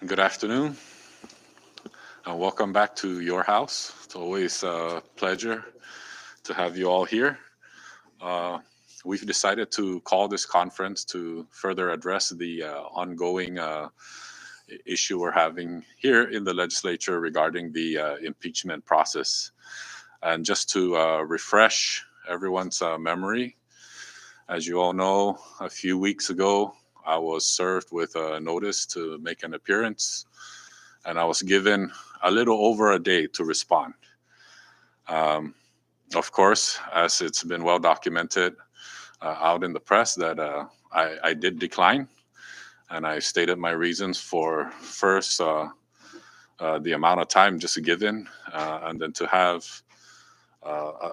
Good afternoon, and welcome back to your house. It's always a pleasure to have you all here. Uh, we've decided to call this conference to further address the ongoing issue we're having here in the legislature regarding the impeachment process. And just to refresh everyone's memory, as you all know, a few weeks ago, I was served with a notice to make an appearance, and I was given a little over a day to respond. Um, of course, as it's been well documented out in the press, that I did decline, and I stated my reasons for first the amount of time just given, and then to have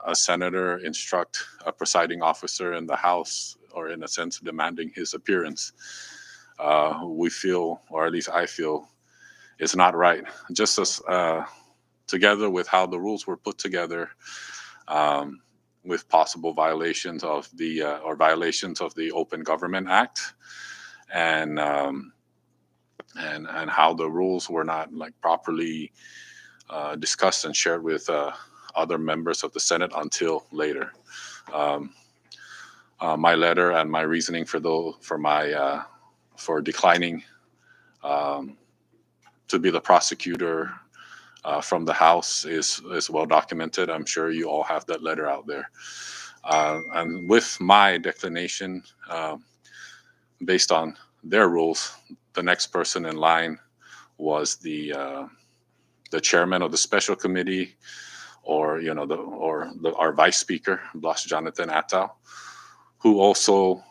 a senator instruct a presiding officer in the House, or in a sense, demanding his appearance. We feel, or at least I feel, is not right. Just as together with how the rules were put together, um, with possible violations of the or violations of the Open Government Act, and and how the rules were not like properly discussed and shared with other members of the Senate until later. Um, my letter and my reasoning for declining um, to be the prosecutor from the House is well documented. I'm sure you all have that letter out there. And with my declination, based on their rules, the next person in line was the chairman of the special committee, or our vice speaker, Blas Jonathan Attal, who also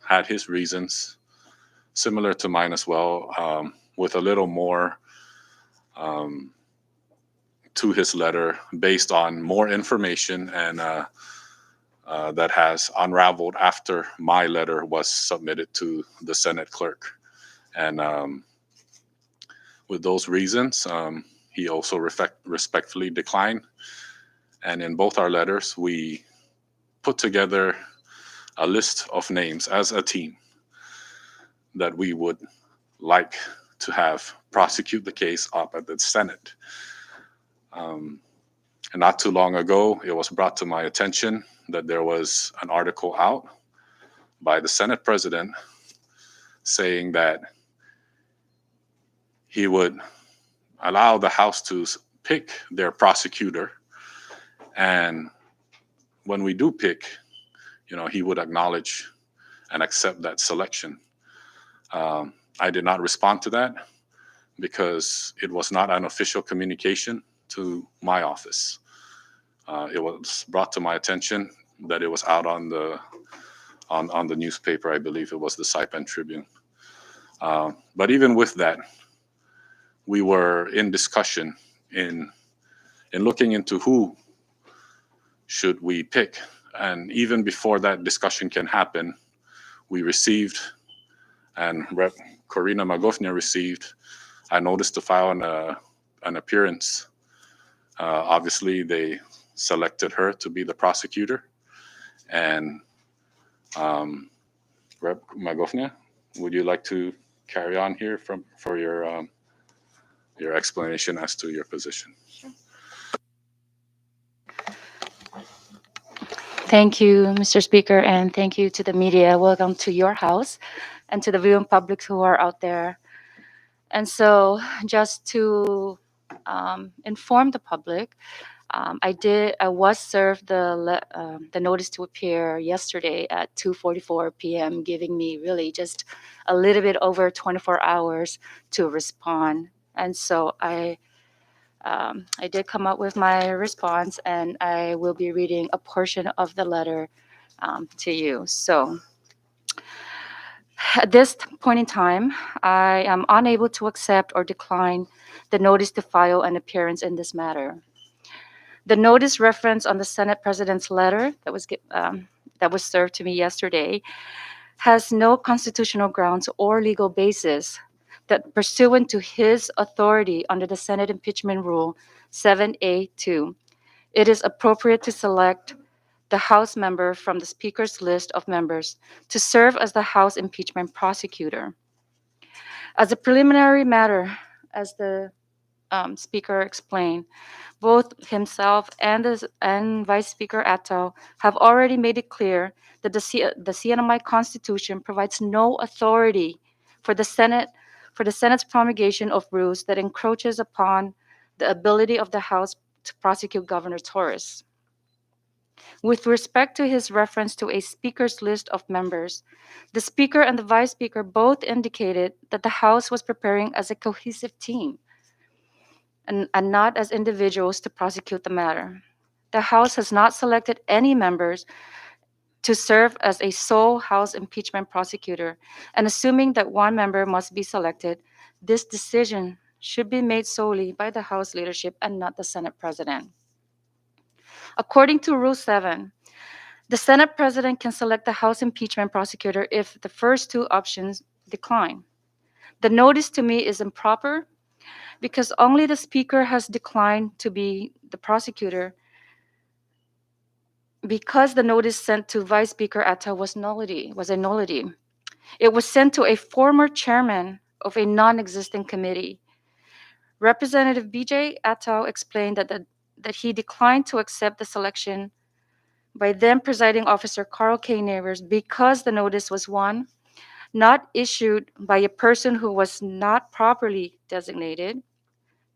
had his reasons similar to mine as well, with a little more um, to his letter based on more information, and that has unraveled after my letter was submitted to the Senate clerk. And with those reasons, he also respectfully declined. And in both our letters, we put together a list of names as a team that we would like to have prosecute the case up at the Senate. Um, and not too long ago, it was brought to my attention that there was an article out by the Senate president saying that he would allow the House to pick their prosecutor, and when we do pick, he would acknowledge and accept that selection. I did not respond to that because it was not an official communication to my office. It was brought to my attention that it was out on the newspaper. I believe it was the Saipan Tribune. But even with that, we were in discussion in looking into who should we pick. And even before that discussion can happen, we received, and Rep. Corina Magofnia received, a notice to file an appearance. Obviously, they selected her to be the prosecutor. And Rep. Magofnia, would you like to carry on here for your explanation as to your position? Thank you, Mr. Speaker, and thank you to the media. Welcome to your house and to the viewing public who are out there. And so, just to inform the public, I was served the notice to appear yesterday at 2:44 p.m., giving me really just a little bit over 24 hours to respond. And so I did come up with my response, and I will be reading a portion of the letter to you. So, at this point in time, I am unable to accept or decline the notice to file an appearance in this matter. The notice referenced on the Senate President's letter that was served to me yesterday has no constitutional grounds or legal basis that, pursuant to his authority under the Senate Impeachment Rule 7A2, it is appropriate to select the House member from the Speaker's list of members to serve as the House impeachment prosecutor. As a preliminary matter, as the speaker explained, both himself and Vice Speaker Atto have already made it clear that the CNMI Constitution provides no authority for the Senate for the Senate's promulgation of rules that encroaches upon the ability of the House to prosecute Governor Torres. With respect to his reference to a speaker's list of members, the speaker and the vice speaker both indicated that the House was preparing as a cohesive team and not as individuals to prosecute the matter. The House has not selected any members to serve as a sole House impeachment prosecutor, and assuming that one member must be selected, this decision should be made solely by the House leadership and not the Senate President. According to Rule 7, the Senate President can select the House impeachment prosecutor if the first two options decline. The notice to me is improper because only the Speaker has declined to be the prosecutor because the notice sent to Vice Speaker Atta was a nullity. It was sent to a former chairman of a non-existing committee. Representative BJ Attal explained that he declined to accept the selection by then presiding officer Carl K. Neighbors because the notice was one, not issued by a person who was not properly designated.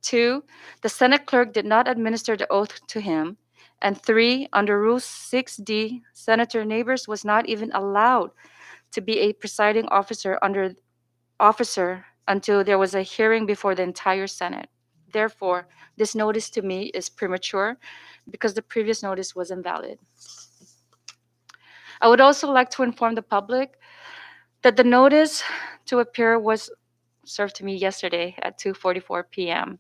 Two, the Senate clerk did not administer the oath to him. And three, under Rule 6D, Senator Neighbors was not even allowed to be a presiding officer until there was a hearing before the entire Senate. Therefore, this notice to me is premature because the previous notice was invalid. I would also like to inform the public that the notice to appear was served to me yesterday at 2:44 p.m.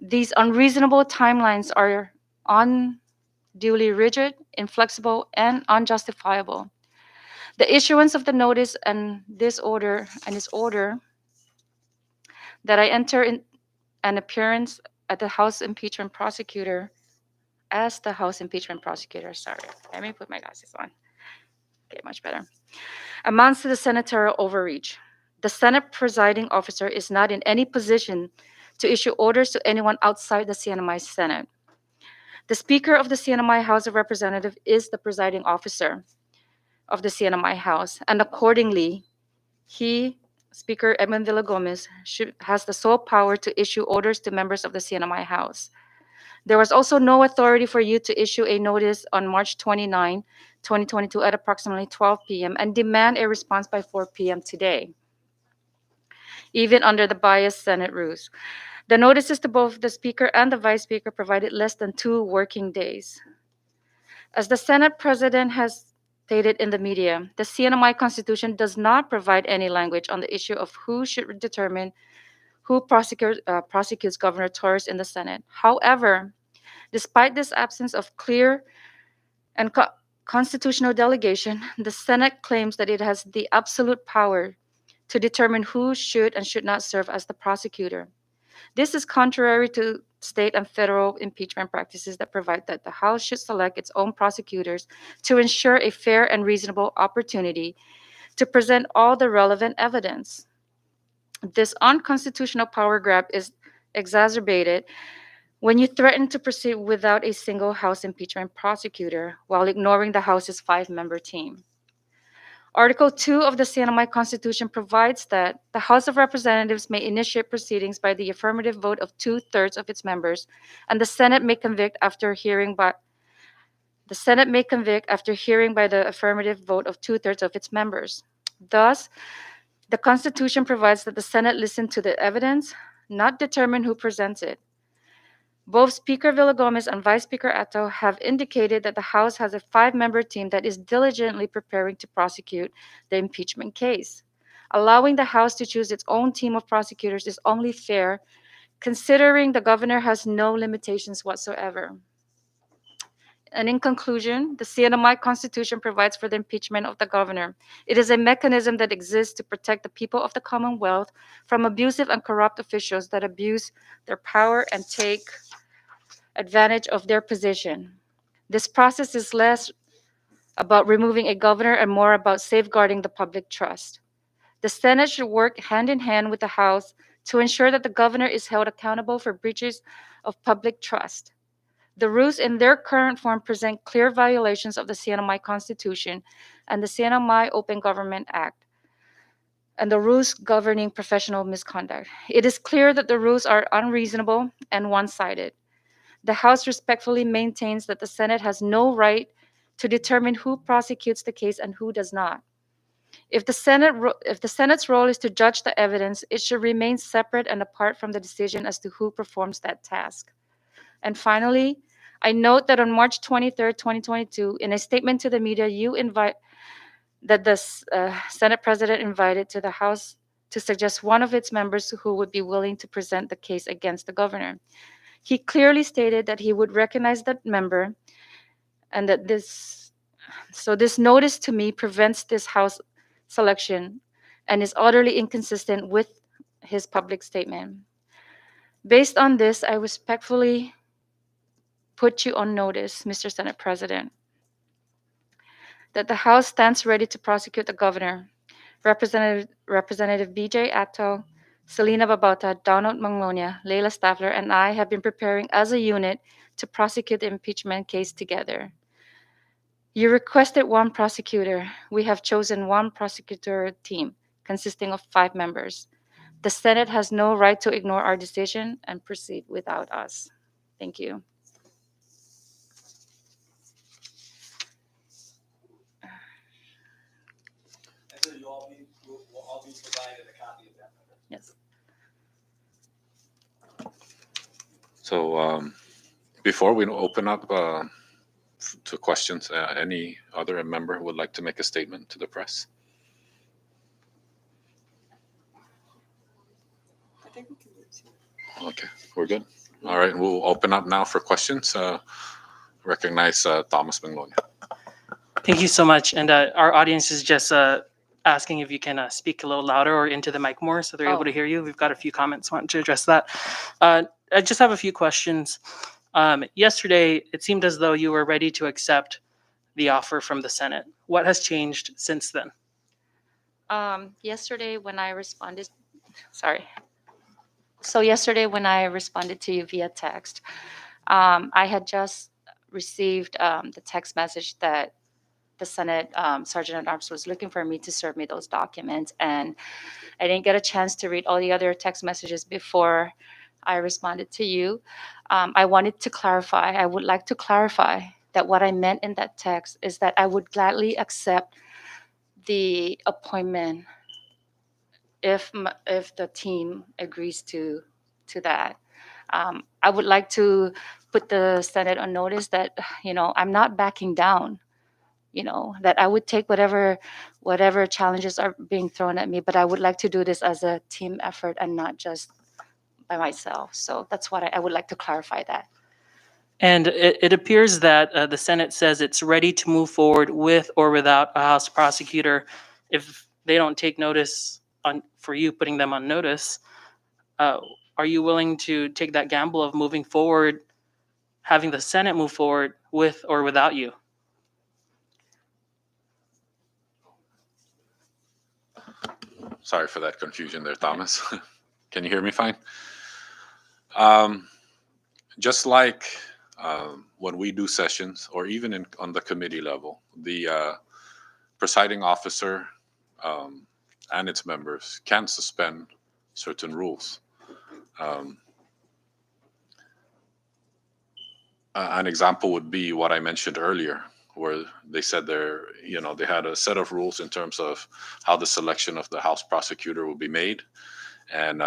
These unreasonable timelines are unduly rigid, inflexible, and unjustifiable. The issuance of the notice and this order that I enter in an appearance at the House impeachment prosecutor as the House impeachment prosecutor. Sorry, let me put my glasses on. Okay, much better. Amounts to the senatorial overreach. The Senate presiding officer is not in any position to issue orders to anyone outside the CNMI Senate. The Speaker of the CNMI House of Representatives is the presiding officer of the CNMI House, and accordingly, he, Speaker Edmund Villagomez, has the sole power to issue orders to members of the CNMI House. There was also no authority for you to issue a notice on March 29, 2022 at approximately 12 p.m. and demand a response by 4 p.m. today, even under the biased Senate rules. The notices to both the Speaker and the Vice Speaker provided less than 2 working days. As the Senate President has stated in the media, the CNMI Constitution does not provide any language on the issue of who should determine who prosecutes Governor Torres in the Senate. However, despite this absence of clear and constitutional delegation, the Senate claims that it has the absolute power to determine who should and should not serve as the prosecutor. This is contrary to state and federal impeachment practices that provide that the House should select its own prosecutors to ensure a fair and reasonable opportunity to present all the relevant evidence. This unconstitutional power grab is exacerbated when you threaten to proceed without a single House impeachment prosecutor while ignoring the House's 5-member team. Article 2 of the CNMI Constitution provides that the House of Representatives may initiate proceedings by the affirmative vote of 2/3 of its members, and the Senate may convict after hearing by the affirmative vote of 2/3 of its members. Thus, the Constitution provides that the Senate listen to the evidence, not determine who presents it. Both Speaker Villagomez and Vice Speaker Atto have indicated that the House has a 5-member team that is diligently preparing to prosecute the impeachment case. Allowing the House to choose its own team of prosecutors is only fair, considering the governor has no limitations whatsoever. And in conclusion, the CNMI Constitution provides for the impeachment of the governor. It is a mechanism that exists to protect the people of the Commonwealth from abusive and corrupt officials that abuse their power and take advantage of their position. This process is less about removing a governor and more about safeguarding the public trust. The Senate should work hand in hand with the House to ensure that the governor is held accountable for breaches of public trust. The rules in their current form present clear violations of the CNMI Constitution and the CNMI Open Government Act and the rules governing professional misconduct. It is clear that the rules are unreasonable and one-sided. The House respectfully maintains that the Senate has no right to determine who prosecutes the case and who does not. If the Senate's role is to judge the evidence, it should remain separate and apart from the decision as to who performs that task. And finally, I note that on March 23rd, 2022, in a statement to the media, the Senate President invited to the House to suggest one of its members who would be willing to present the case against the governor. He clearly stated that he would recognize that member and that this notice to me prevents this House selection and is utterly inconsistent with his public statement. Based on this, I respectfully put you on notice, Mr. Senate President, that the House stands ready to prosecute the governor. Representative BJ Atto, Selena Babauta, Donald Manglonia, Leila Staffler, and I have been preparing as a unit to prosecute the impeachment case together. You requested one prosecutor. We have chosen one prosecutor team consisting of 5 members. The Senate has no right to ignore our decision and proceed without us. Thank you. And so will all be provided a copy of that letter. Yes. So before we open up to questions, any other member would like to make a statement to the press? I think we can do it too. Okay, we're good. All right, we'll open up now for questions. Recognize Thomas Manglonia. Thank you so much. And our audience is just asking if you can speak a little louder or into the mic more so they're able to hear you. We've got a few comments wanting to address that. I just have a few questions. Yesterday, it seemed as though you were ready to accept the offer from the Senate. What has changed since then? Yesterday when I responded, yesterday when I responded to you via text, I had just received the text message that the Senate Sergeant at Arms was looking for me to serve me those documents, and I didn't get a chance to read all the other text messages before I responded to you. I wanted to clarify. I would like to clarify that what I meant in that text is that I would gladly accept the appointment if the team agrees to that. I would like to put the Senate on notice that I'm not backing down. That I would take whatever challenges are being thrown at me, but I would like to do this as a team effort and not just by myself. So that's what I would like to clarify that. And it appears that the Senate says it's ready to move forward with or without a House prosecutor if they don't take notice for you putting them on notice. Are you willing to take that gamble of moving forward, having the Senate move forward with or without you? Sorry for that confusion there, Thomas. Can you hear me fine? Just like when we do sessions, or even on the committee level, the presiding officer and its members can suspend certain rules. An example would be what I mentioned earlier, where they said they had a set of rules in terms of how the selection of the House prosecutor will be made, and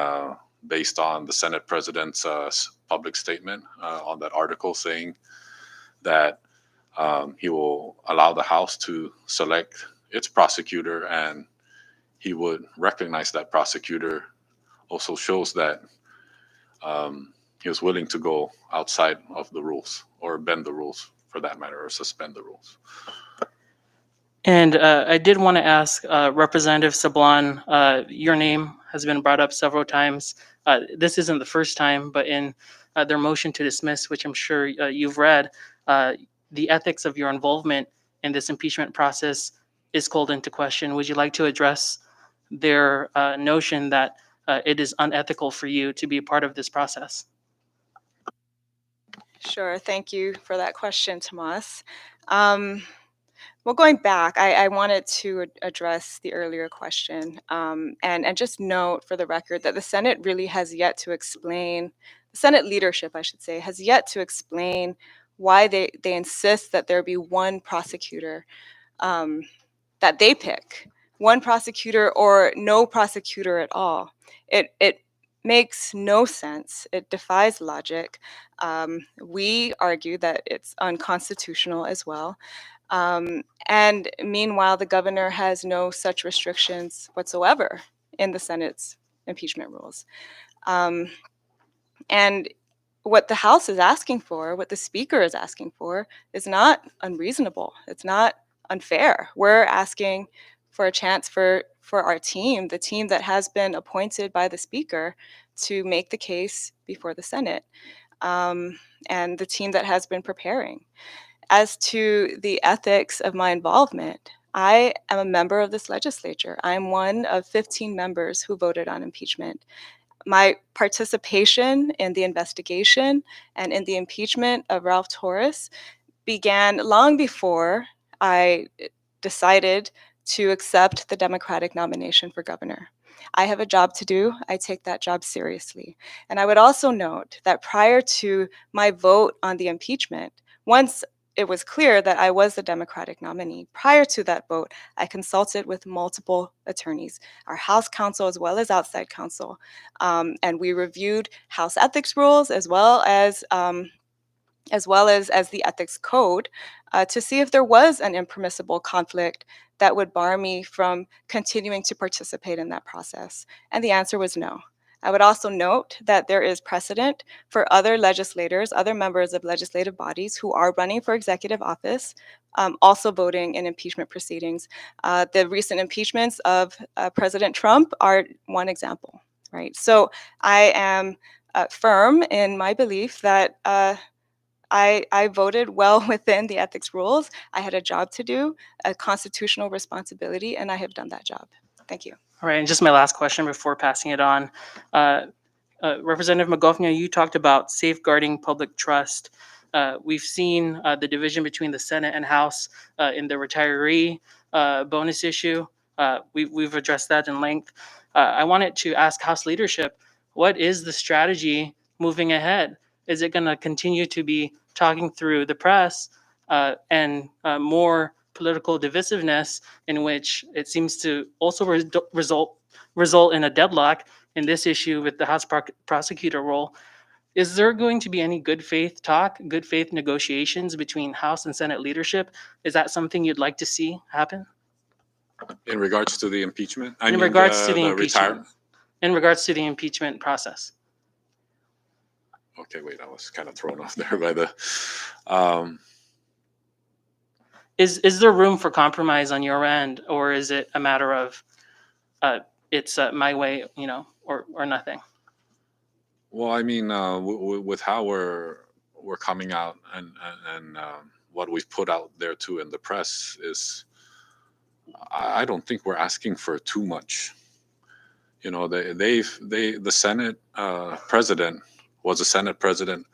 based on the Senate President's public statement on that article saying that he will allow the House to select its prosecutor and he would recognize that prosecutor, also shows that he was willing to go outside of the rules, or bend the rules for that matter, or suspend the rules. And I did want to ask Representative Sablan, your name has been brought up several times. This isn't the first time, but in their motion to dismiss, which I'm sure you've read, the ethics of your involvement in this impeachment process is called into question. Would you like to address their notion that it is unethical for you to be a part of this process? Sure. Thank you for that question, Tomas. Well, going back, I wanted to address the earlier question and just note for the record that the Senate really has yet to explain, the Senate leadership, I should say, has yet to explain why they insist that there be one prosecutor that they pick, one prosecutor or no prosecutor at all. It makes no sense. It defies logic. We argue that it's unconstitutional as well. And meanwhile, the governor has no such restrictions whatsoever in the Senate's impeachment rules. And what the House is asking for, what the Speaker is asking for, is not unreasonable. It's not unfair. We're asking for a chance for our team, the team that has been appointed by the Speaker, to make the case before the Senate, and the team that has been preparing. As to the ethics of my involvement, I am a member of this legislature. I am one of 15 members who voted on impeachment. My participation in the investigation and in the impeachment of Ralph Torres began long before I decided to accept the Democratic nomination for governor. I have a job to do. I take that job seriously. And I would also note that prior to my vote on the impeachment, once it was clear that I was the Democratic nominee, prior to that vote, I consulted with multiple attorneys, our House counsel as well as outside counsel, and we reviewed House ethics rules as well as the ethics code to see if there was an impermissible conflict that would bar me from continuing to participate in that process. And the answer was no. I would also note that there is precedent for other legislators, other members of legislative bodies who are running for executive office, also voting in impeachment proceedings. The recent impeachments of President Trump are one example, right? So I am firm in my belief that I voted well within the ethics rules. I had a job to do, a constitutional responsibility, and I have done that job. Thank you. All right, and just my last question before passing it on. Representative Magofnia, you talked about safeguarding public trust. We've seen the division between the Senate and House in the retiree bonus issue. We've addressed that in length. I wanted to ask House leadership, what is the strategy moving ahead? Is it going to continue to be talking through the press and more political divisiveness, in which it seems to also result in a deadlock in this issue with the House prosecutor role? Is there going to be any good faith talk, good faith negotiations between House and Senate leadership? Is that something you'd like to see happen? In regards to the impeachment? In regards to the impeachment. In regards to the impeachment process. Okay, wait, I was kind of thrown off there by the. Is there room for compromise on your end, or is it a matter of it's my way, or nothing? Well, I mean, with how we're coming out and what we've put out there too in the press is, I don't think we're asking for too much. The Senate president was a Senate president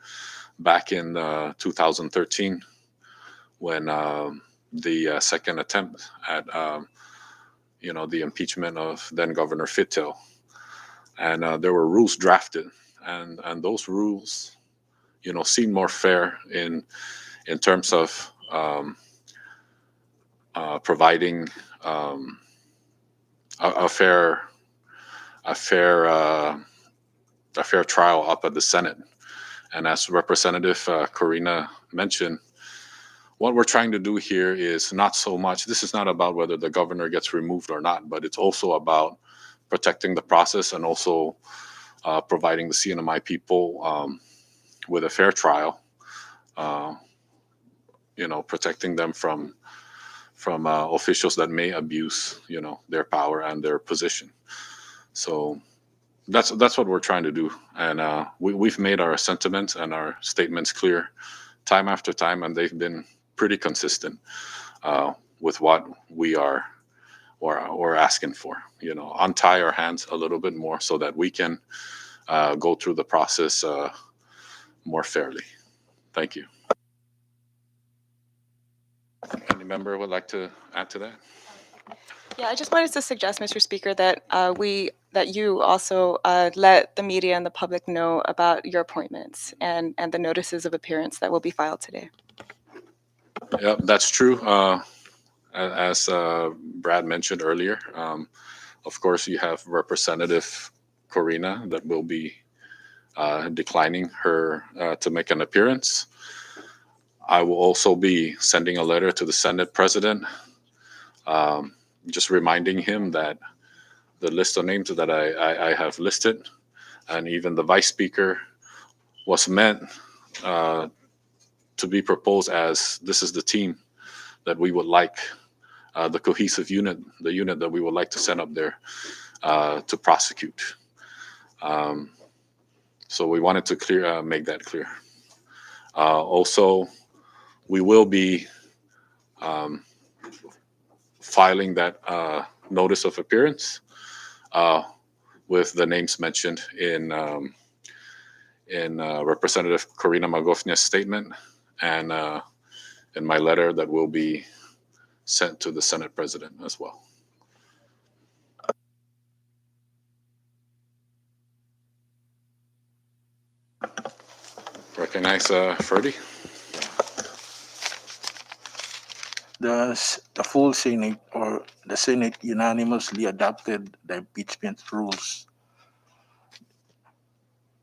back in 2013 when the second attempt at the impeachment of then Governor Fittel, and there were rules drafted, and those rules seemed more fair in terms of providing a fair trial up at the Senate. And as Representative Corina mentioned, what we're trying to do here is not so much, this is not about whether the governor gets removed or not, but it's also about protecting the process and also providing the CNMI people with a fair trial, protecting them from officials that may abuse, their power and their position. So that's what we're trying to do. And we've made our sentiments and our statements clear time after time, and they've been pretty consistent with what we are or asking for. You know, untie our hands a little bit more so that we can go through the process more fairly. Thank you. Any member would like to add to that? Yeah, I just wanted to suggest, Mr. Speaker, that that you also let the media and the public know about your appointments and the notices of appearance that will be filed today. Yep, that's true. As Brad mentioned earlier, of course, you have Representative Corina that will be declining her to make an appearance. I will also be sending a letter to the Senate President, just reminding him that the list of names that I have listed, and even the Vice Speaker, was meant to be proposed as this is the team that we would like, the cohesive unit, the unit that we would like to send up there to prosecute. So we wanted to make that clear. Also, we will be filing that notice of appearance with the names mentioned in Representative Corina Magofnia's statement and in my letter that will be sent to the Senate President as well. Recognize Ferdy. The full Senate or the Senate unanimously adopted the impeachment rules.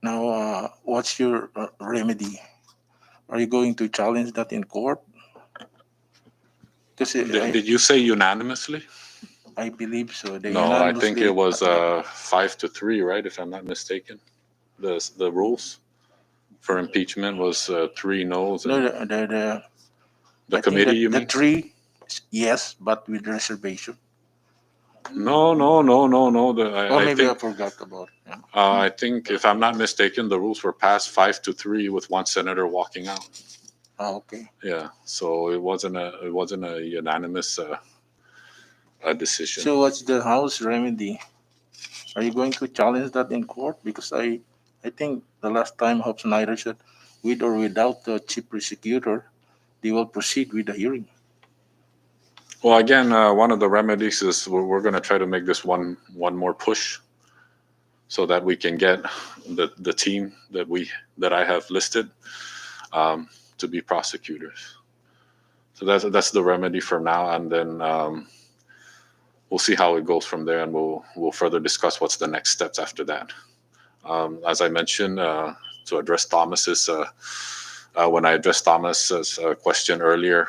Now, what's your remedy? Are you going to challenge that in court? Because Did you say unanimously? I believe so. They No, I think unanimously it was 5-3, right? If I'm not mistaken, the rules for impeachment was 3 noes. No, And the the I think committee, you the mean? three, yes, but with reservation. No. Or I maybe I think forgot about it. Yeah. I think if I'm not mistaken, the rules were passed 5-3 with one senator walking out. Oh, okay. Yeah, so it wasn't a unanimous decision. So what's the House remedy? Are you going to challenge that in court? Because I think the last time Hobbs Snyder said, with or without the chief prosecutor, they will proceed with the hearing. Well, again, one of the remedies is we're going to try to make this one more push, so that we can get the team that I have listed to be prosecutors. So that's the remedy for now, and then we'll see how it goes from there, and we'll further discuss what's the next steps after that. As I mentioned, to address Thomas's when I addressed Thomas's question earlier.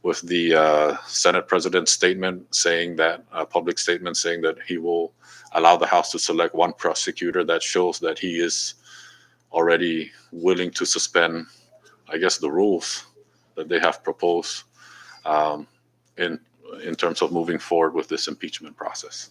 With the Senate President's statement saying that, public statement saying that he will allow the House to select one prosecutor, that shows that he is already willing to suspend, I guess, the rules that they have proposed in terms of moving forward with this impeachment process.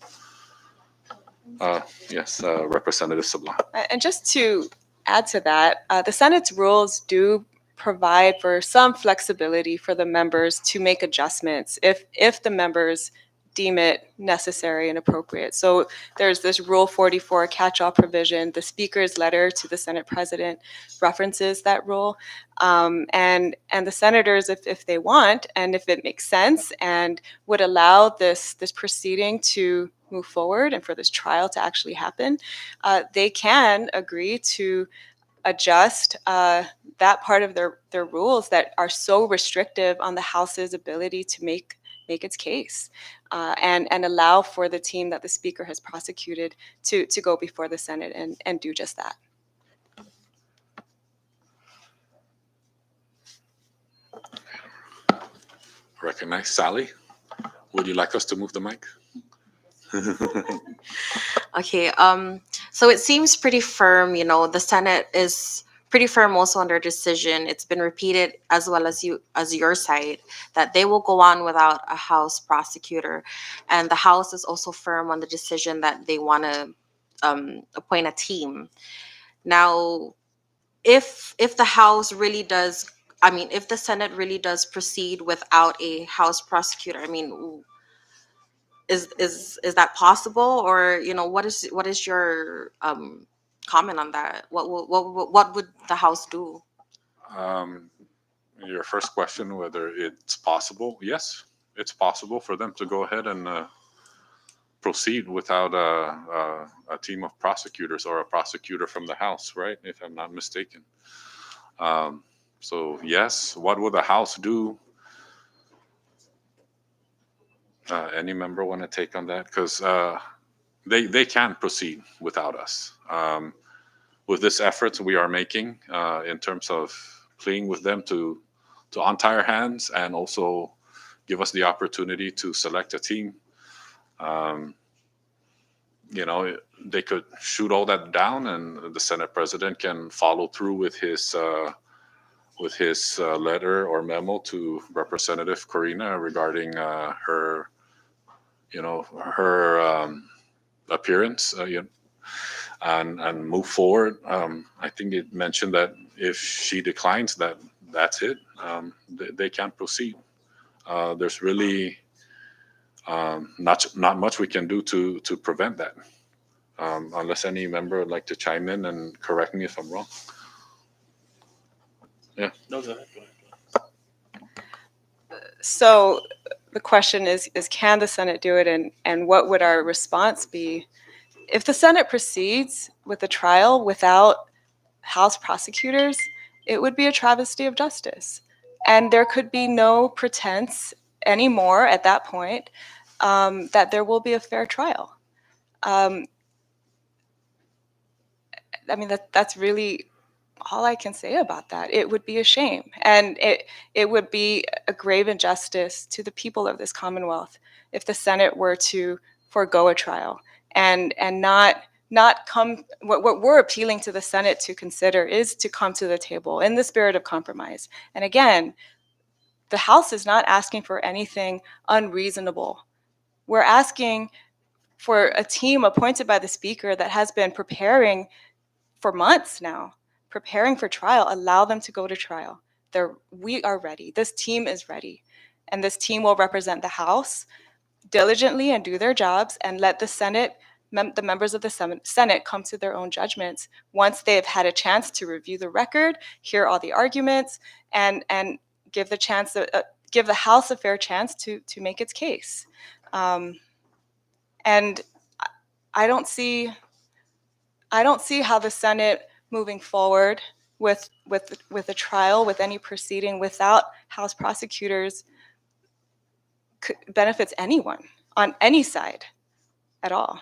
Yes, Representative Sablan. And just to add to that, the Senate's rules do provide for some flexibility for the members to make adjustments if the members deem it necessary and appropriate. So there's this Rule 44 catch-all provision. The Speaker's letter to the Senate President references that rule. And the senators, if they want, and if it makes sense and would allow this proceeding to move forward and for this trial to actually happen, they can agree to adjust that part of their rules that are so restrictive on the House's ability to make its case, and allow for the team that the Speaker has prosecuted to go before the Senate and do just that. Recognize Sally. Would you like us to move the mic? Okay, so it seems pretty firm, the Senate is pretty firm also on their decision. It's been repeated as well as your side that they will go on without a House prosecutor. And the House is also firm on the decision that they want to appoint a team. Now, if the House really does, if the Senate really does proceed without a House prosecutor, is that possible, or what is your comment on that? What would the House do? Um, your first question, whether it's possible, yes, it's possible for them to go ahead and proceed without a team of prosecutors or a prosecutor from the House, right? If I'm not mistaken. So yes, what would the House do? Any member want to take on that? Because they can proceed without us. With this effort we are making in terms of pleading with them to untie our hands and also give us the opportunity to select a team. They could shoot all that down, and the Senate President can follow through with his letter or memo to Representative Corina regarding her appearance, and move forward. I think it mentioned that if she declines, that's it. They can't proceed. There's really not much we can do to prevent that, unless any member would like to chime in and correct me if I'm wrong. No, go ahead. So the question is can the Senate do it, and what would our response be? If the Senate proceeds with the trial without House prosecutors, it would be a travesty of justice. And there could be no pretense anymore at that point that there will be a fair trial. I mean, that's really all I can say about that. It would be a shame, and it would be a grave injustice to the people of this Commonwealth if the Senate were to forego a trial and not come. What we're appealing to the Senate to consider is to come to the table in the spirit of compromise. And again, the House is not asking for anything unreasonable. We're asking for a team appointed by the Speaker that has been preparing for months now, preparing for trial. Allow them to go to trial. We are ready. This team is ready. And this team will represent the House diligently and do their jobs, and let the Senate, the members of the Senate come to their own judgments once they've had a chance to review the record, hear all the arguments, and give give the House a fair chance to make its case. And I don't see how the Senate moving forward with a trial, with any proceeding without House prosecutors benefits anyone on any side at all.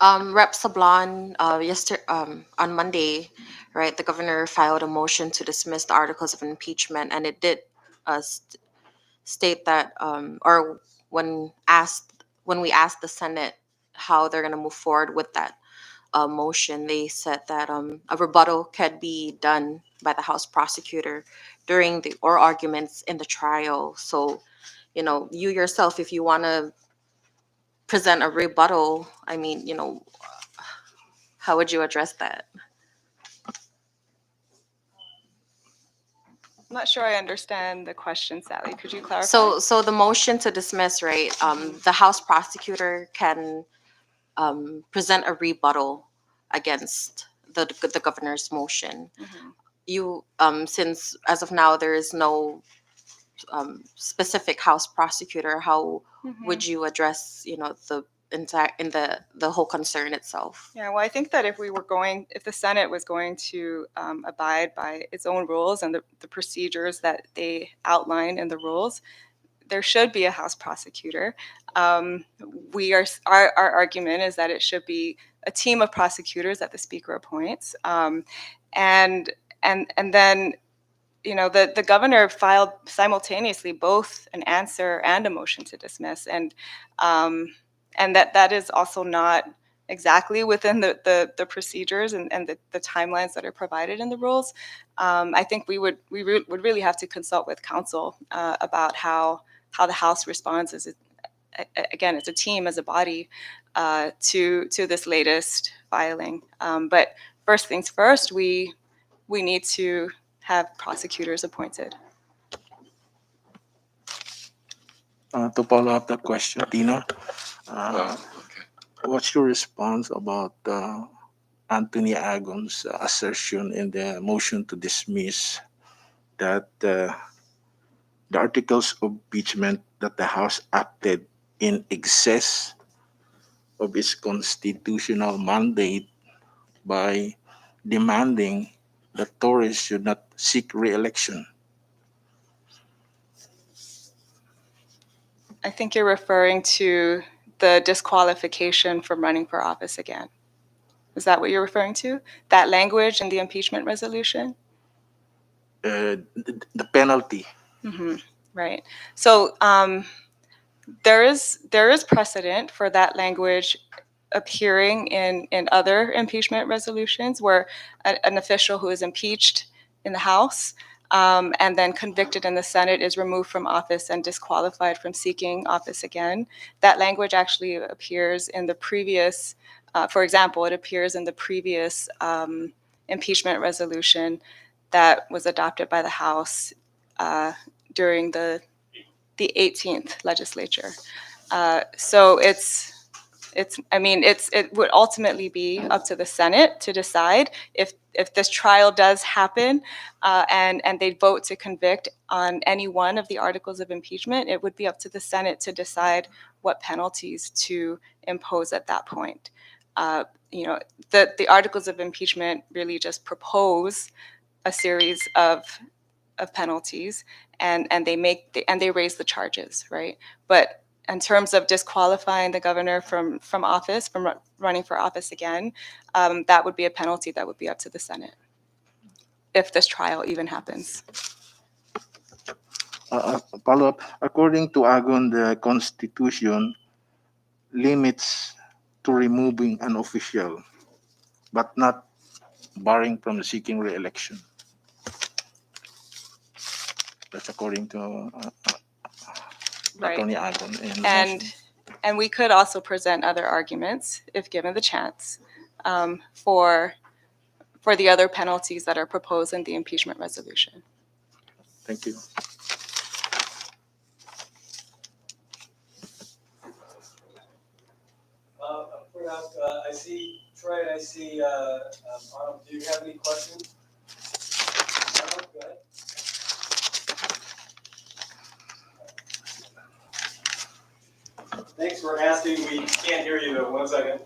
Rep Sablon, yesterday, on Monday, right, the governor filed a motion to dismiss the articles of impeachment, and it did state that, or when we asked the Senate how they're going to move forward with that motion, they said that a rebuttal could be done by the House prosecutor during the oral arguments in the trial. So, you yourself, if you want to present a rebuttal, I mean, how would you address that? I'm not sure I understand the question, Sally. Could you clarify? So the motion to dismiss, right? The House prosecutor can present a rebuttal against the governor's motion. Mhm. You, since as of now there is no specific House prosecutor, how Mhm. would you address, the the whole concern itself? Yeah, well, I think that if the Senate was going to abide by its own rules and the procedures that they outline in the rules, there should be a House prosecutor. Our argument is that it should be a team of prosecutors that the Speaker appoints, and then the governor filed simultaneously both an answer and a motion to dismiss, and that is also not exactly within the procedures and the timelines that are provided in the rules. I think we would really have to consult with counsel about how the House responds as again, as a team, as a body, to this latest filing. But first things first, we need to have prosecutors appointed. To follow up that question, Tina, Okay. what's your response about Anthony Agon's assertion in the motion to dismiss that the articles of impeachment that the House acted in excess of its constitutional mandate by demanding that Torres should not seek re-election? I think you're referring to the disqualification from running for office again. Is that what you're referring to? That language in the impeachment resolution? The penalty. Right. So there is precedent for that language appearing in other impeachment resolutions where an official who is impeached in the House and then convicted in the Senate is removed from office and disqualified from seeking office again. That language actually appears in the previous, for example, it appears in the previous impeachment resolution that was adopted by the House during the 18th legislature. So it would ultimately be up to the Senate to decide if this trial does happen and they vote to convict on any one of the articles of impeachment. It would be up to the Senate to decide what penalties to impose at that point. The articles of impeachment really just propose a series of penalties, and they raise the charges, right? But in terms of disqualifying the governor from office, from running for office again, that would be a penalty that would be up to the Senate if this trial even happens. Follow up. According to Agon, the Constitution limits to removing an official, but not barring from seeking re-election. That's according to Right. Attorney Agon. And we could also present other arguments if given the chance for the other penalties that are proposed in the impeachment resolution. Thank you. I see Troy and I see Arnold. Do you have any questions? Arnold, go ahead. Thanks for asking. We can't hear you though. 1 second.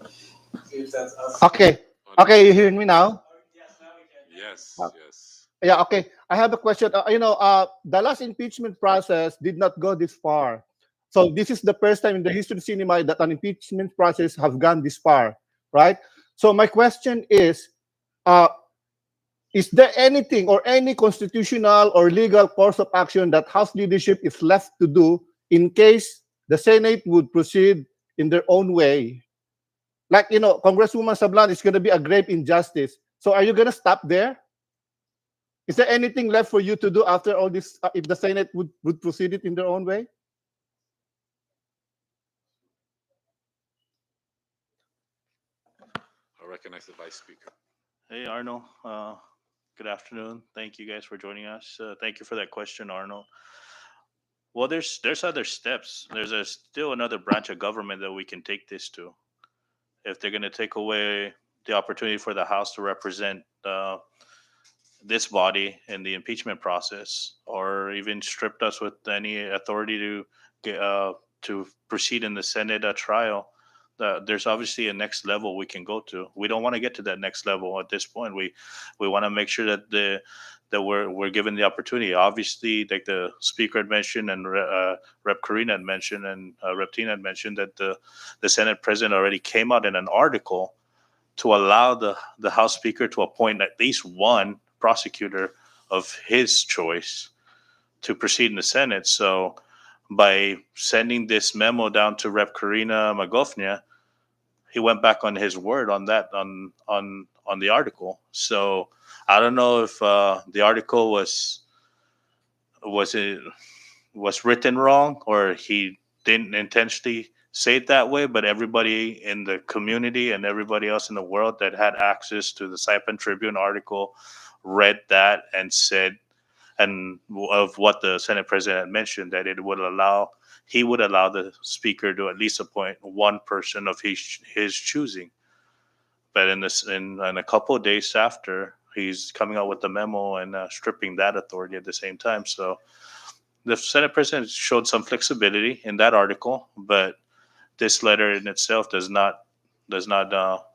See if that's us. Okay. Okay, you hear me now? Yes, now we can. Yes, yes. Yeah, okay. I have a question. The last impeachment process did not go this far. So this is the first time in the history of cinema that an impeachment process have gone this far, right? So my question is there anything or any constitutional or legal course of action that House leadership is left to do in case the Senate would proceed in their own way? Like, Congresswoman Sablan is going to be a grave injustice. So are you going to stop there? Is there anything left for you to do after all this, if the Senate would proceed it in their own way? I recognize the Vice Speaker. Hey, Arnold. Good afternoon. Thank you guys for joining us. Thank you for that question, Arnold. Well, there's other steps. There's still another branch of government that we can take this to. If they're going to take away the opportunity for the House to represent this body in the impeachment process, or even stripped us with any authority to proceed in the Senate trial, there's obviously a next level we can go to. We don't want to get to that next level at this point. We want to make sure that we're given the opportunity. Obviously, like the speaker had mentioned, and Rep. Karina had mentioned, and Rep. Tina had mentioned, that the Senate president already came out in an article to allow the House Speaker to appoint at least one prosecutor of his choice to proceed in the Senate. So by sending this memo down to Rep. Karina Magofnia, he went back on his word on that, on the article. So I don't know if the article was written wrong, or he didn't intentionally say it that way, but everybody in the community and everybody else in the world that had access to the Saipan Tribune article read that and said, and of what the Senate president had mentioned, that it would allow he would allow the speaker to at least appoint one person of his choosing. But in a couple of days after, he's coming out with the memo and stripping that authority at the same time. So the Senate President showed some flexibility in that article, but this letter in itself does not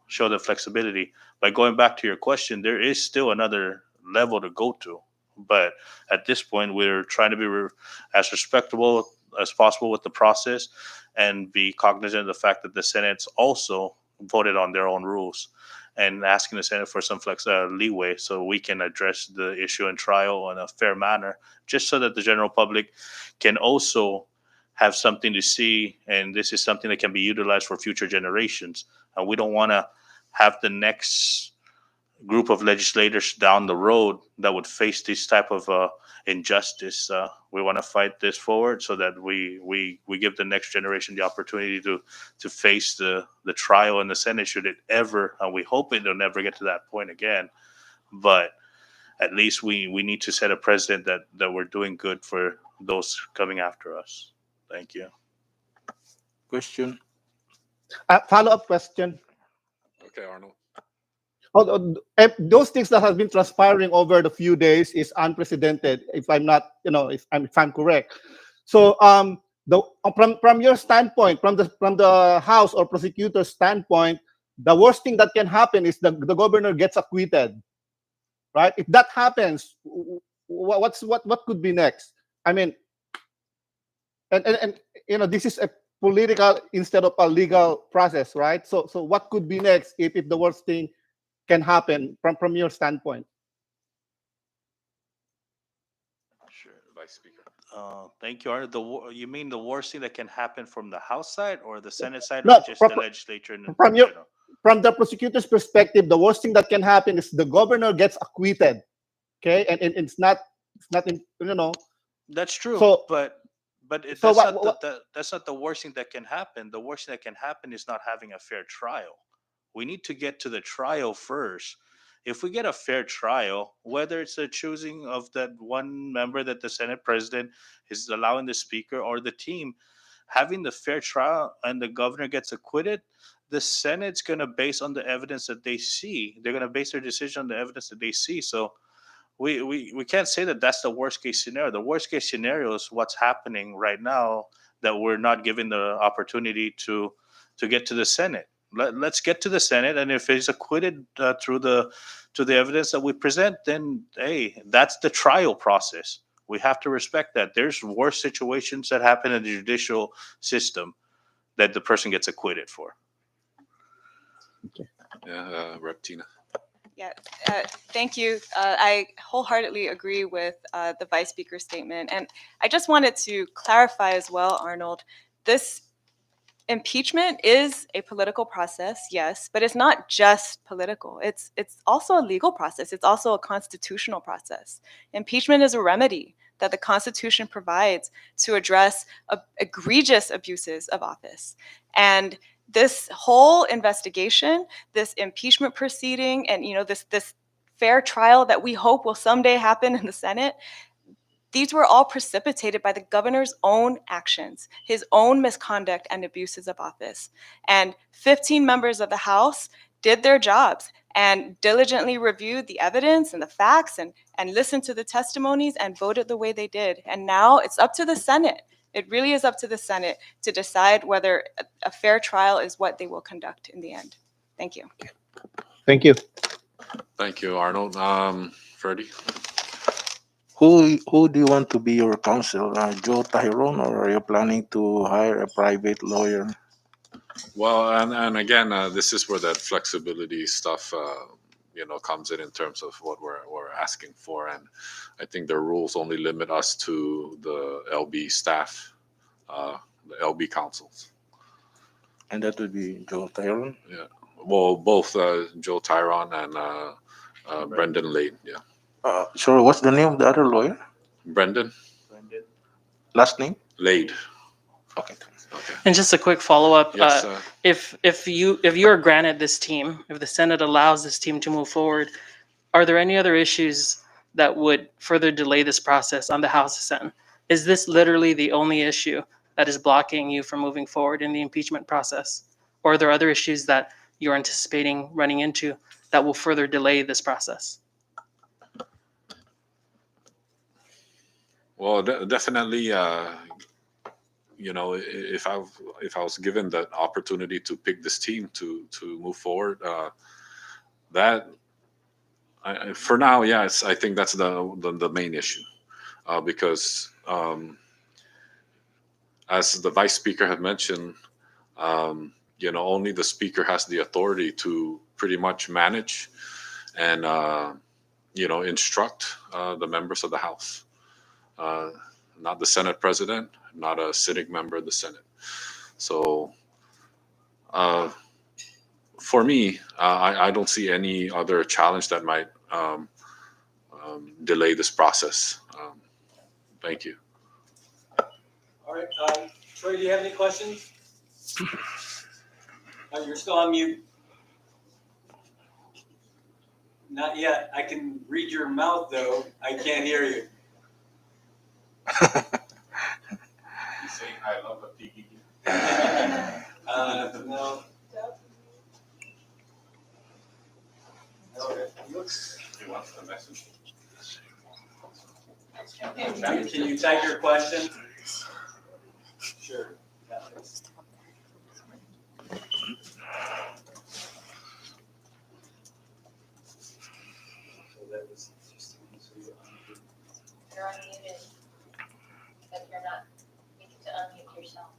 show the flexibility. By going back to your question, there is still another level to go to, but at this point, we're trying to be as respectable as possible with the process and be cognizant of the fact that the Senate's also voted on their own rules, and asking the Senate for some leeway so we can address the issue in trial in a fair manner, just so that the general public can also have something to see, and this is something that can be utilized for future generations. And we don't want to have the next group of legislators down the road that would face this type of injustice. We want to fight this forward so that we give the next generation the opportunity to face the trial in the Senate, should it ever, and we hope it'll never get to that point again. But at least we need to set a precedent that we're doing good for those coming after us. Thank you. Question. Follow-up question. Okay, Arnold. Those things that have been transpiring over the few days is unprecedented. If I'm not, if I'm correct. So, from your standpoint, from the House or prosecutor's standpoint, the worst thing that can happen is the governor gets acquitted, right? If that happens, what could be next? I mean, and this is a political instead of a legal process, right? So what could be next if the worst thing can happen from your standpoint? Sure, Vice Speaker. Thank you, Arnold. You mean the worst thing that can happen from the House side or the Senate side, No, or just the legislature? From the prosecutor's perspective, the worst thing that can happen is the governor gets acquitted. Okay, and it's not That's true. So- but so that's not the worst thing that can happen. The worst thing that can happen is not having a fair trial. We need to get to the trial first. If we get a fair trial, whether it's the choosing of that one member that the Senate President is allowing the Speaker or the team, having the fair trial and the governor gets acquitted, the Senate's going to base on the evidence that they see. They're going to base their decision on the evidence that they see. So we can't say that that's the worst case scenario. The worst case scenario is what's happening right now, that we're not given the opportunity to get to the Senate. Let's get to the Senate, and if he's acquitted through the evidence that we present, then hey, that's the trial process. We have to respect that. There's worse situations that happen in the judicial system that the person gets acquitted for. Yeah, Rep. Tina. Yeah, thank you. I wholeheartedly agree with the Vice Speaker's statement. And I just wanted to clarify as well, Arnold, this impeachment is a political process, yes, but it's not just political. It's also a legal process. It's also a constitutional process. Impeachment is a remedy that the Constitution provides to address egregious abuses of office. And this whole investigation, this impeachment proceeding, and this fair trial that we hope will someday happen in the Senate, these were all precipitated by the governor's own actions, his own misconduct and abuses of office. And 15 members of the House did their jobs and diligently reviewed the evidence and the facts and listened to the testimonies and voted the way they did. And now it's up to the Senate. It really is up to the Senate to decide whether a fair trial is what they will conduct in the end. Thank you. Thank you. Thank you, Arnold. Freddie. Who do you want to be your counsel? Joe Tyrone, or are you planning to hire a private lawyer? Well, and again, this is where that flexibility stuff, comes in terms of what we're asking for. And I think the rules only limit us to the LB staff, the LB councils. And that would be Joe Tyrone? Yeah. Well, both Joe Tyrone and Brendan Lade. Yeah. Sorry, what's the name of the other lawyer? Brendan Last name? Lade. Okay. Okay. And just a quick follow-up. Yes. If you are granted this team, if the Senate allows this team to move forward, are there any other issues that would further delay this process on the House Senate? Is this literally the only issue that is blocking you from moving forward in the impeachment process? Or are there other issues that you're anticipating running into that will further delay this process? Well, definitely, if I was given the opportunity to pick this team to move forward, that for now, yes, I think that's the main issue, because as the vice speaker had mentioned, only the speaker has the authority to pretty much manage and instruct the members of the House. Not the Senate president, not a sitting member of the Senate. So for me, I don't see any other challenge that might delay this process. Thank you. All right, Troy, do you have any questions? You're still on mute. Not yet. I can read your mouth, though. I can't hear you. You say I love a piggy. No. Okay. He wants the message. Can you type your question? Sure. Yeah, thanks. So that was interesting. So You're unmuted, but you're not, you need to unmute yourself.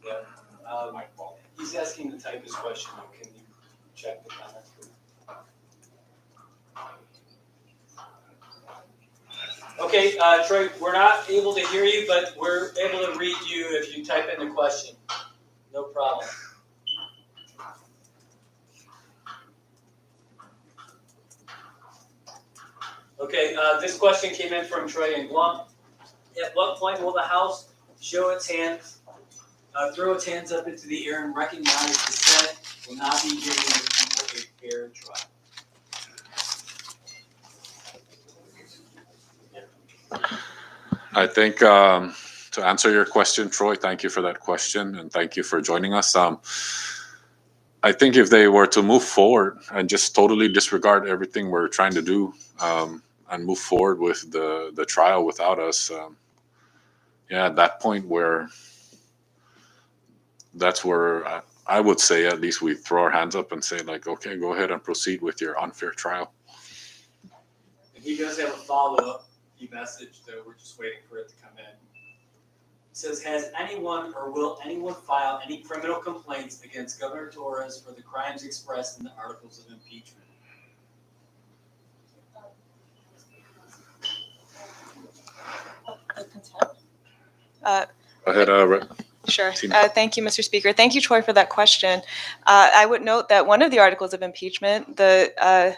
Yeah. He's asking to type his question. Can you check the comments? Okay, Troy, we're not able to hear you, but we're able to read you if you type in the question. No problem. Okay, this question came in from Troy and Guam. At what point will the House show its hands, throw its hands up into the air and recognize the Senate will not be giving the people a fair trial? I think to answer your question, Troy, thank you for that question and thank you for joining us. I think if they were to move forward and just totally disregard everything we're trying to do and move forward with the trial without us, at that point that's where I would say at least we throw our hands up and say like, okay, go ahead and proceed with your unfair trial. And he does have a follow-up. He messaged, we're just waiting for it to come in. It says, has anyone or will anyone file any criminal complaints against Governor Torres for the crimes expressed in the articles of impeachment? Go ahead, Sure. Tina. Thank you, Mr. Speaker. Thank you, Troy, for that question. I would note that one of the articles of impeachment, the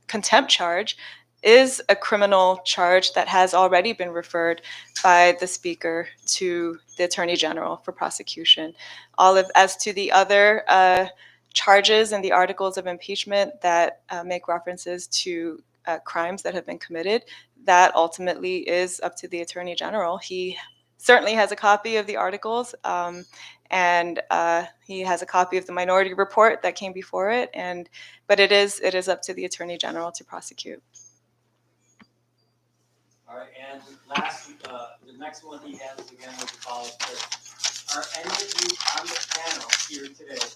contempt charge, is a criminal charge that has already been referred by the Speaker to the Attorney General for prosecution. As to the other charges in the articles of impeachment that make references to crimes that have been committed, that ultimately is up to the Attorney General. He certainly has a copy of the articles, and he has a copy of the minority report that came before it. But it is up to the Attorney General to prosecute. All right, and the next one he has again is the follow-up question. Are any of you on the panel here today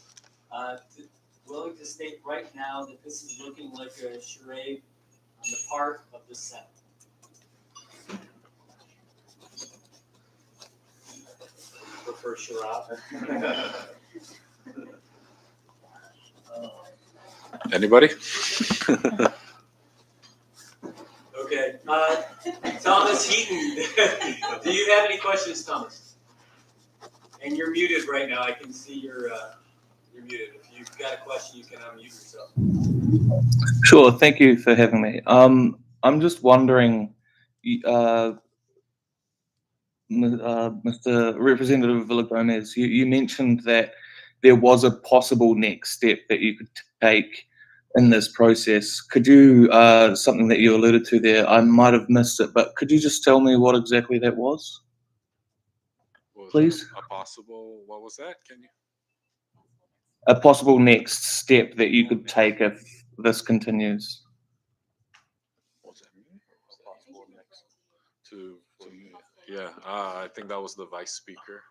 willing to state right now that this is looking like a charade on the part of the Senate? Prefer charade? Anybody? Okay, Thomas Heaton, do you have any questions, Thomas? And you're muted right now. I can see you're muted. If you've got a question, you can unmute yourself. Sure. Thank you for having me. I'm just wondering, Mr. Representative Villagomez, you mentioned that there was a possible next step that you could take in this process. Could you, something that you alluded to there, I might have missed it, but could you just tell me what exactly that was? Was Please? a possible, what was that? Can you? A possible next step that you could take if this continues. What's that mean? Possible next to yeah, I think that was the vice speaker.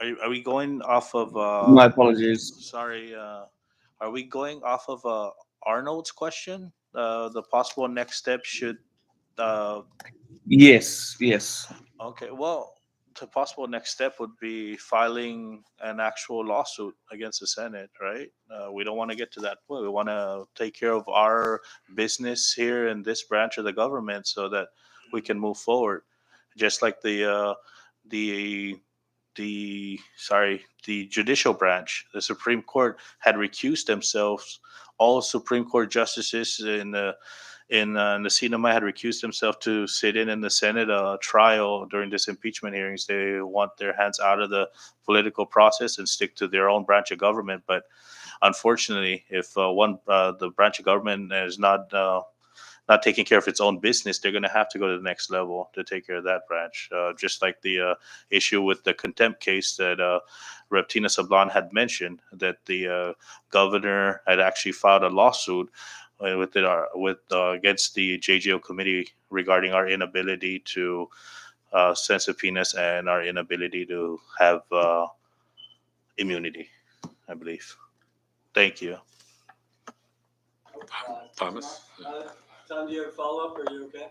Are we going off of? My apologies. Sorry. Are we going off of Arnold's question? The possible next step should. Yes, yes. Okay. Well, the possible next step would be filing an actual lawsuit against the Senate, right? We don't want to get to that point. We want to take care of our business here in this branch of the government so that we can move forward. Just like the judicial branch, the Supreme Court had recused themselves. All Supreme Court justices in the Sinema had recused themselves to sit in the Senate trial during this impeachment hearings. They want their hands out of the political process and stick to their own branch of government. But unfortunately, if the branch of government is not taking care of its own business, they're going to have to go to the next level to take care of that branch. Just like the issue with the contempt case that Rep. Tina Sablan had mentioned, that the governor had actually filed a lawsuit against the JGO committee regarding our inability to send subpoenas and our inability to have immunity, I believe. Thank you. Thomas? Tom, do you have a follow-up, or are you okay?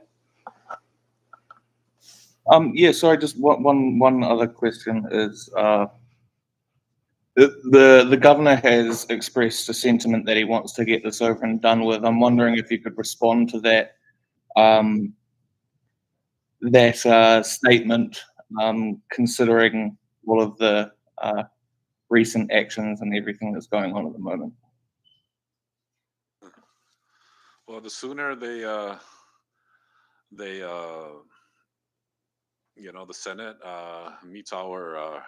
Yeah, sorry, just one other question is, the governor has expressed a sentiment that he wants to get this over and done with. I'm wondering if you could respond to that statement, considering all of the recent actions and everything that's going on at the moment. Well, the sooner the Senate meets our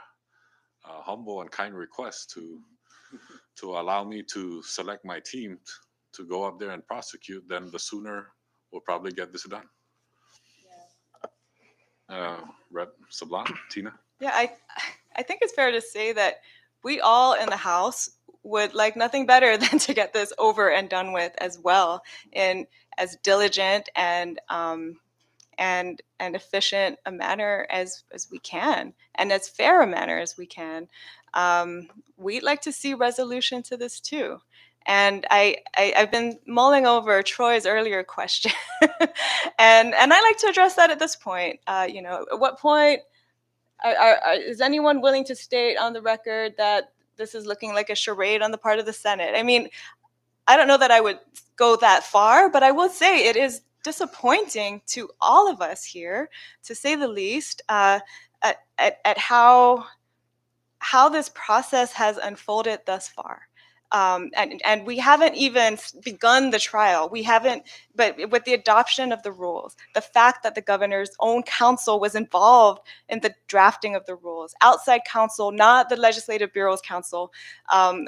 humble and kind request to allow me to select my team to go up there and prosecute, then the sooner we'll probably get this done. Rep. Sablan, Tina? Yeah, I think it's fair to say that we all in the House would like nothing better than to get this over and done with as well, in as diligent and efficient a manner as we can, and as fair a manner as we can. We'd like to see resolution to this too. And I've been mulling over Troy's earlier question, and I like to address that at this point. At what point is anyone willing to state on the record that this is looking like a charade on the part of the Senate? I mean, I don't know that I would go that far, but I will say it is disappointing to all of us here, to say the least, at how this process has unfolded thus far. And we haven't even begun the trial. We haven't, but with the adoption of the rules, the fact that the governor's own counsel was involved in the drafting of the rules, outside counsel, not the Legislative Bureau's counsel,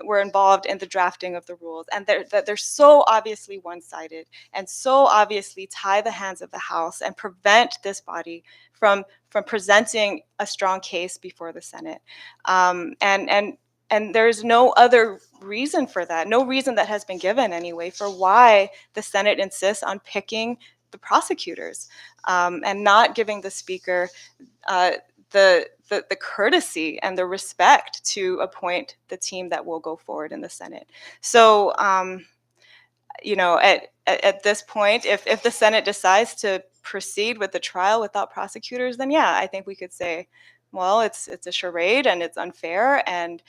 were involved in the drafting of the rules. And they're so obviously one-sided and so obviously tie the hands of the House and prevent this body from presenting a strong case before the Senate. And there's no other reason for that, no reason that has been given anyway for why the Senate insists on picking the prosecutors and not giving the Speaker the courtesy and the respect to appoint the team that will go forward in the Senate. So, at this point, if the Senate decides to proceed with the trial without prosecutors, then yeah, I think we could say, well, it's a charade and it's unfair, and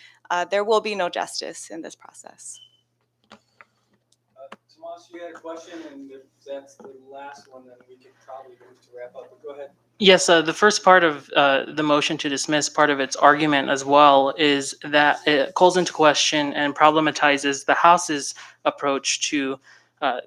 there will be no justice in this process. Tomas, you had a question, and if that's the last one, then we could probably move to wrap up, but go ahead. Yes, the first part of the motion to dismiss, part of its argument as well, is that it calls into question and problematizes the House's approach to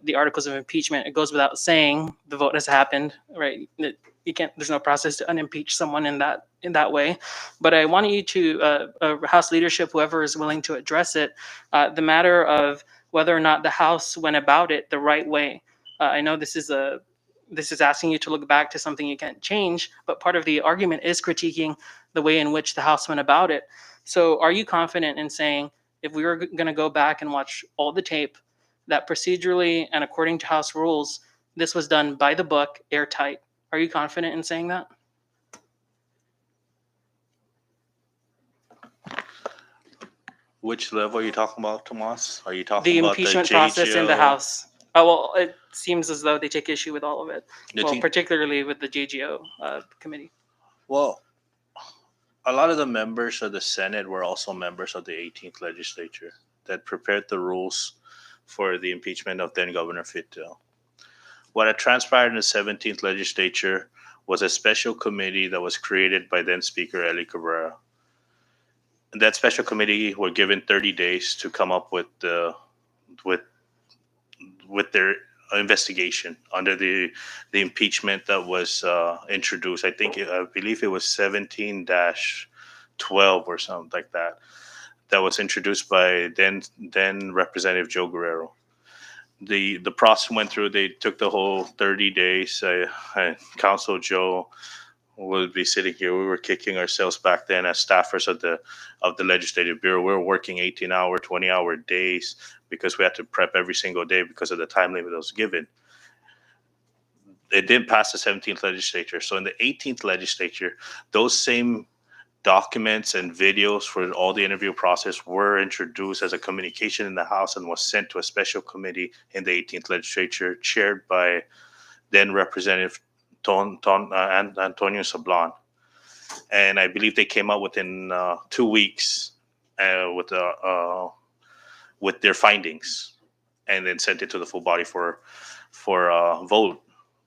the articles of impeachment. It goes without saying the vote has happened, right? You can't. There's no process to unimpeach someone in that way. But I want you to House leadership, whoever is willing to address it, the matter of whether or not the House went about it the right way. I know this is asking you to look back to something you can't change, but part of the argument is critiquing the way in which the House went about it. So are you confident in saying, if we were going to go back and watch all the tape, that procedurally and according to House rules, this was done by the book, airtight? Are you confident in saying that? Which level are you talking about, Tomas? Are you talking The about impeachment the process in the JGO? House. Oh, well, it seems as though they take issue with all of it. The Well, G- particularly with the JGO committee. well, a lot of the members of the Senate were also members of the 18th legislature that prepared the rules for the impeachment of then Governor Fitto. What had transpired in the 17th legislature was a special committee that was created by then Speaker Eli Cabrera. And that special committee were given 30 days to come up with their investigation under the impeachment that was introduced. I believe it was 17-12 or something like that. That was introduced by then Representative Joe Guerrero. The process went through. They took the whole 30 days. Council Joe would be sitting here. We were kicking ourselves back then as staffers of the Legislative Bureau. We were working 18-hour, 20-hour days because we had to prep every single day because of the time limit that was given. It didn't pass the 17th legislature. So in the 18th legislature, those same documents and videos for all the interview process were introduced as a communication in the House and was sent to a special committee in the 18th legislature chaired by then Representative Antonio Sablan. And I believe they came out within 2 weeks with their findings, and then sent it to the full body for vote.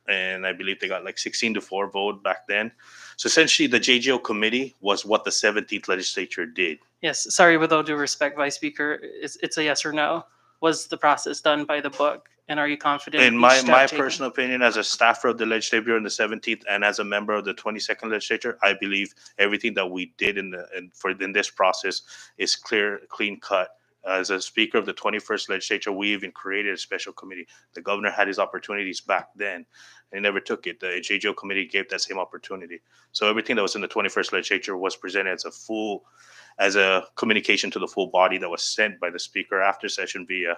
And I believe they got like 16-4 vote back then. So essentially, the JGO committee was what the 17th legislature did. Yes, sorry, with all due respect, Vice Speaker, it's a yes or no. Was the process done by the book? And are you confident? In each my step taken? personal opinion, as a staffer of the Legislative Bureau in the 17th and as a member of the 22nd legislature, I believe everything that we did in this process is clean cut. As a speaker of the 21st legislature, we even created a special committee. The governor had his opportunities back then. He never took it. The JGO committee gave that same opportunity. So everything that was in the 21st legislature was presented as a communication to the full body that was sent by the speaker after session via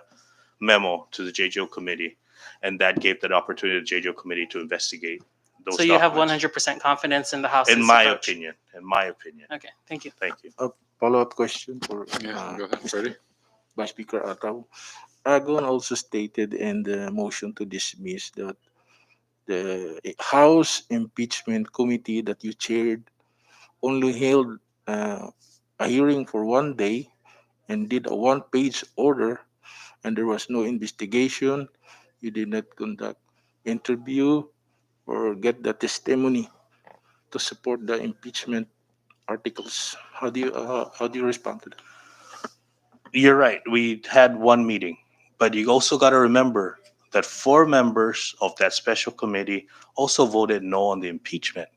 memo to the JGO committee. And that gave that opportunity to the JGO committee to investigate those So you have documents. 100% confidence in the House's In my approach? opinion. Okay, thank you. Thank you. Follow-up question for Yeah, go ahead, Freddie. Vice Speaker Ataw. Aragon also stated in the motion to dismiss that the House Impeachment Committee that you chaired only held a hearing for 1 day and did a one-page order, and there was no investigation. You did not conduct interview or get the testimony to support the impeachment articles. How do you respond to that? You're right. We had one meeting, but you also got to remember that 4 members of that special committee also voted no on the impeachment.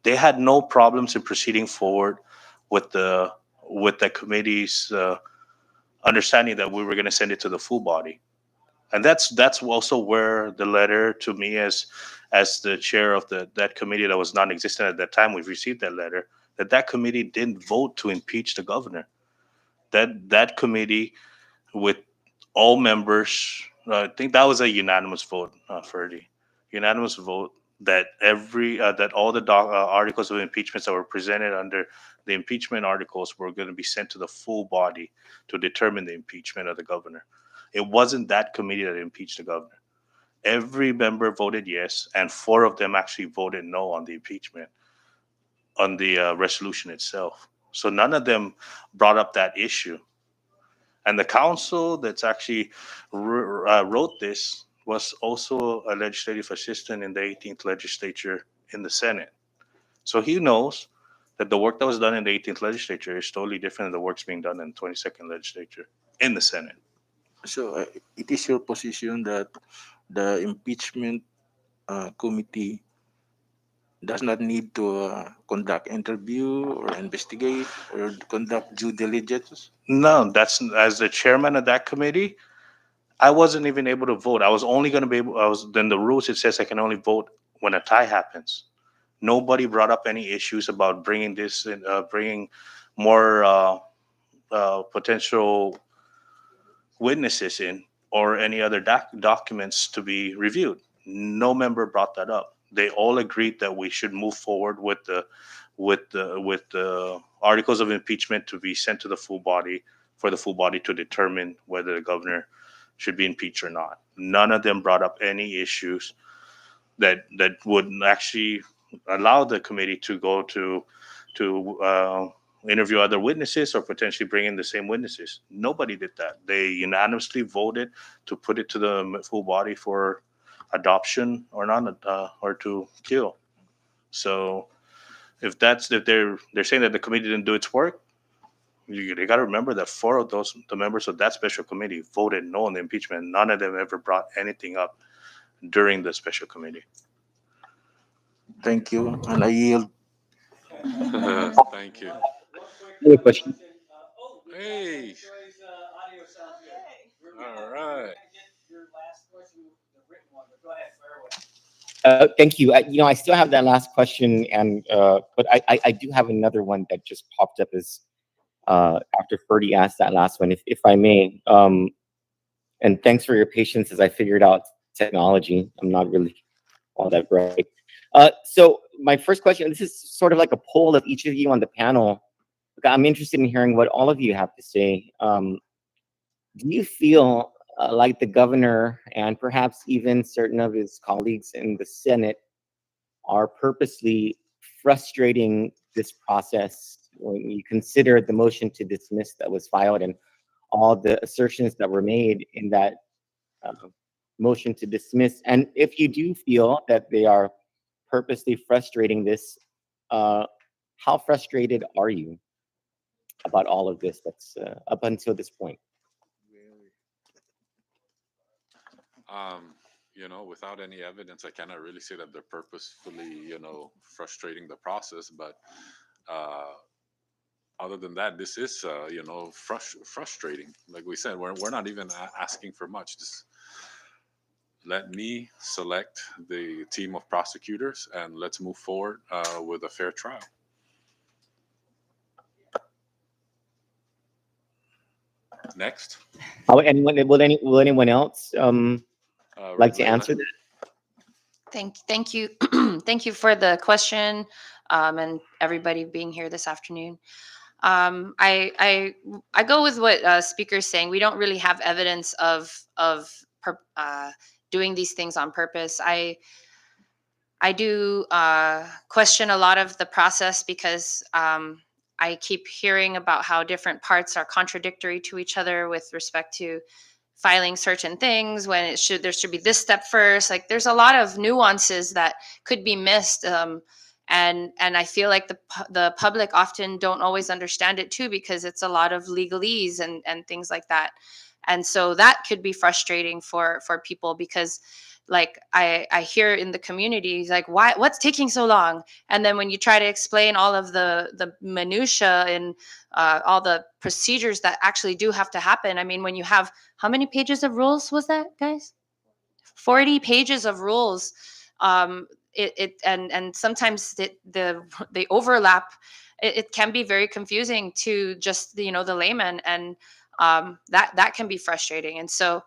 They had no problems in proceeding forward with the committee's understanding that we were going to send it to the full body. And that's also where the letter to me as the chair of that committee that was non-existent at that time, we've received that letter, that committee didn't vote to impeach the governor. That committee with all members, I think that was a unanimous vote, Ferdy. Unanimous vote that that all the articles of impeachments that were presented under the impeachment articles were going to be sent to the full body to determine the impeachment of the governor. It wasn't that committee that impeached the governor. Every member voted yes, and 4 of them actually voted no on the impeachment, on the resolution itself. So none of them brought up that issue. And the council that's actually wrote this was also a legislative assistant in the 18th legislature in the Senate. So he knows that the work that was done in the 18th legislature is totally different than the work's being done in the 22nd legislature in the Senate. So it is your position that the impeachment committee does not need to conduct interview or investigate or conduct due diligence? No, that's, as the chairman of that committee, I wasn't even able to vote. I was only going to be able, then the rules, it says I can only vote when a tie happens. Nobody brought up any issues about bringing this in, bringing more potential witnesses in or any other documents to be reviewed. No member brought that up. They all agreed that we should move forward with the articles of impeachment to be sent to the full body for the full body to determine whether the governor should be impeached or not. None of them brought up any issues that would actually allow the committee to go to interview other witnesses or potentially bring in the same witnesses. Nobody did that. They unanimously voted to put it to the full body for adoption or not, or to kill. So if they're saying that the committee didn't do its work, they got to remember that 4 of the members of that special committee voted no on the impeachment. None of them ever brought anything up during the special committee. Thank you, and I yield. Thank you. Another question. Hey, Audio sounds good. all right. Your last question, the written one, but go ahead, fire away. Thank you. I still have that last question, and but I do have another one that just popped up as after Ferdy asked that last one, if I may. And thanks for your patience as I figured out technology. I'm not really all that bright. So my first question, this is sort of like a poll of each of you on the panel. I'm interested in hearing what all of you have to say. Do you feel like the governor and perhaps even certain of his colleagues in the Senate are purposely frustrating this process when you consider the motion to dismiss that was filed and all the assertions that were made in that motion to dismiss? And if you do feel that they are purposely frustrating this, how frustrated are you about all of this that's up until this point? Without any evidence, I cannot really say that they're purposefully, frustrating the process. But other than that, this is, frustrating. Like we said, we're not even asking for much. Just let me select the team of prosecutors and let's move forward with a fair trial. Next. Will anyone else like to Leila? answer that? Thank you. Thank you for the question, and everybody being here this afternoon. I go with what speaker's saying. We don't really have evidence of doing these things on purpose. I do question a lot of the process because I keep hearing about how different parts are contradictory to each other with respect to filing certain things when there should be this step first. Like there's a lot of nuances that could be missed. And I feel like the public often don't always understand it too, because it's a lot of legalese and things like that. And so that could be frustrating for people because like I hear in the community, like, what's taking so long? And then when you try to explain all of the minutia and all the procedures that actually do have to happen. I mean, when you have, how many pages of rules was that, guys? 40 pages of rules. And sometimes they overlap. It can be very confusing to just the layman, and that can be frustrating. And so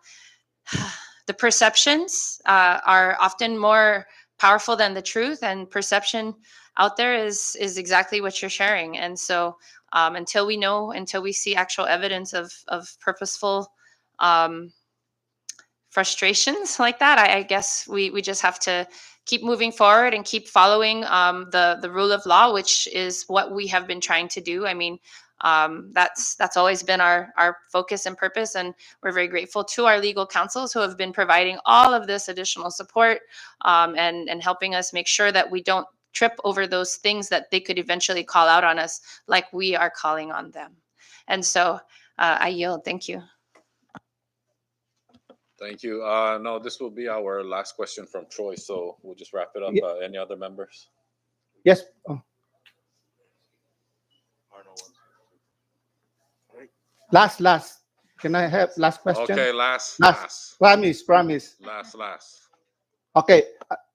the perceptions are often more powerful than the truth, and perception out there is exactly what you're sharing. And so until we see actual evidence of purposeful frustrations like that, I guess we just have to keep moving forward and keep following the rule of law, which is what we have been trying to do. I mean, that's always been our focus and purpose, and we're very grateful to our legal counsels who have been providing all of this additional support and helping us make sure that we don't trip over those things that they could eventually call out on us like we are calling on them. And so I yield. Thank you. Thank you. No, this will be our last question from Troy, so we'll just wrap it up. Yeah. Any other members? Yes. Last. Can I have last question? Okay, last. Promise. Last. Okay,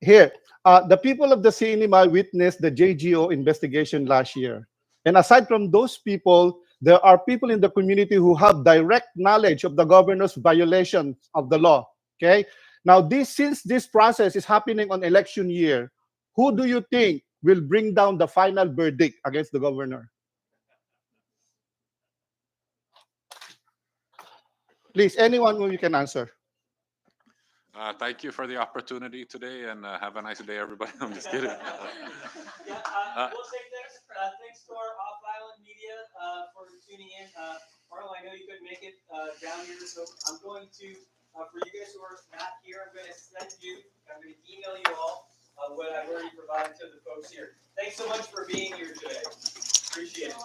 here. The people of the cinema witnessed the JGO investigation last year. And aside from those people, there are people in the community who have direct knowledge of the governor's violations of the law. Okay? Now, since this process is happening on election year, who do you think will bring down the final verdict against the governor? Please, anyone who you can answer. Thank you for the opportunity today, and have a nice day, everybody. I'm just kidding. Yeah, we'll say thanks. Thanks to our off-island media for tuning in. Arnold, I know you couldn't make it down here, so I'm going to, for you guys who are not here, I'm going to email you all what I've already provided to the folks here. Thanks so much for being here today. Appreciate it.